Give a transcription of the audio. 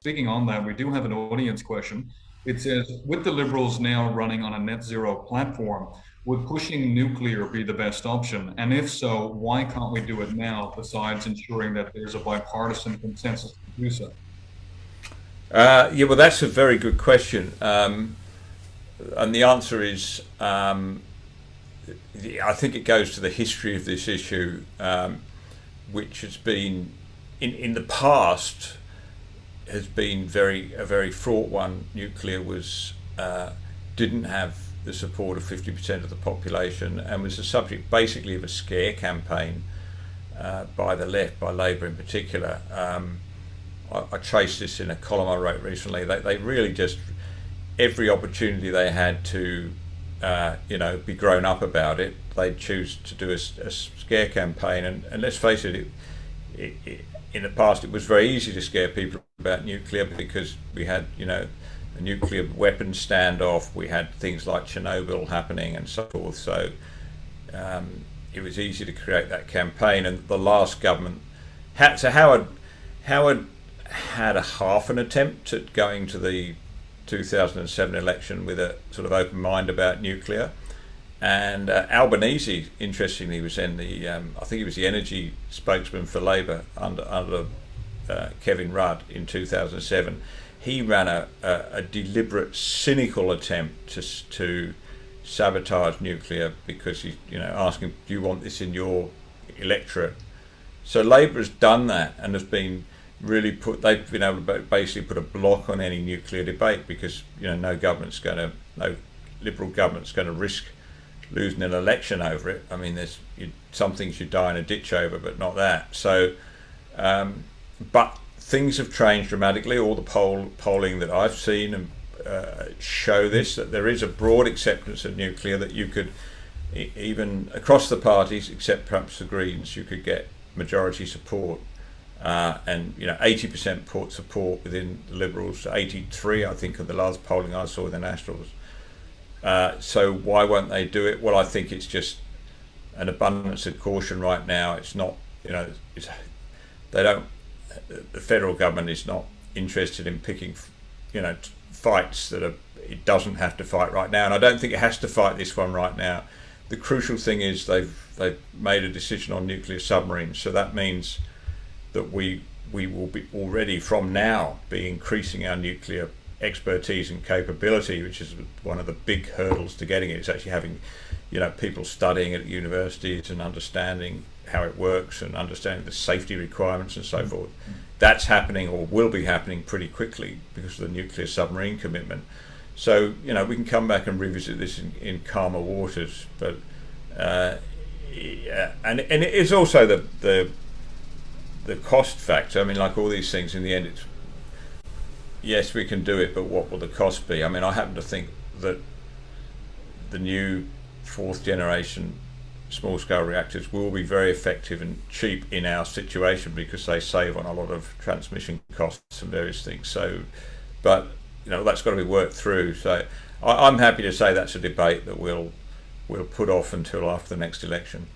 sticking on that, we do have an audience question. It says, with the Liberals now running on a net zero platform, would pushing nuclear be the best option? And if so, why can't we do it now, besides ensuring that there's a bipartisan consensus to do so? Yeah, well, that's a very good question. And the answer is, I think it goes to the history of this issue, which has been, in the past, has been a very fraught one. Nuclear was didn't have the support of 50% of the population, and was the subject basically of a scare campaign by the left, by Labour in particular. I traced this in a column I wrote recently. They really just, every opportunity they had to be grown up about it, they'd choose to do a scare campaign. And let's face it, in the past it was very easy to scare people about nuclear because we had a nuclear weapons standoff, we had things like Chernobyl happening and so forth. So it was easy to create that campaign. And the last government Howard had a half an attempt at going to the 2007 election with a sort of open mind about nuclear. And Albanese, interestingly, was in the I think he was the energy spokesman for Labour under Kevin Rudd in 2007. He ran a deliberate, cynical attempt to sabotage nuclear because he's asking, do you want this in your electorate? So Labour has done that and has been they've been able to basically put a block on any nuclear debate because no Liberal government's going to risk losing an election over it. I mean, there's some things you die in a ditch over, but not that. So, but things have changed dramatically. All the polling that I've seen and show this, that there is a broad acceptance of nuclear, that you could even across the parties, except perhaps the Greens, you could get majority support. And 80% support within the Liberals, 83 I think of the last polling I saw with the Nationals. So why won't they do it? Well, I think it's just an abundance of caution right now. It's not, they don't. The federal government is not interested in picking, fights that it doesn't have to fight right now, and I don't think it has to fight this one right now. The crucial thing is they've made a decision on nuclear submarines, so that means that we will be already from now be increasing our nuclear expertise and capability, which is one of the big hurdles to getting it. It's actually having people studying at universities and understanding how it works and understanding the safety requirements and so forth. That's happening, or will be happening, pretty quickly because of the nuclear submarine commitment. So we can come back and revisit this in calmer waters, but and it is also the cost factor. I mean, like all these things, in the end, it's yes, we can do it, but what will the cost be? I mean, I happen to think that the new fourth generation small scale reactors will be very effective and cheap in our situation because they save on a lot of transmission costs and various things. So, but that's got to be worked through. So I'm happy to say that's a debate that we'll put off until after the next election.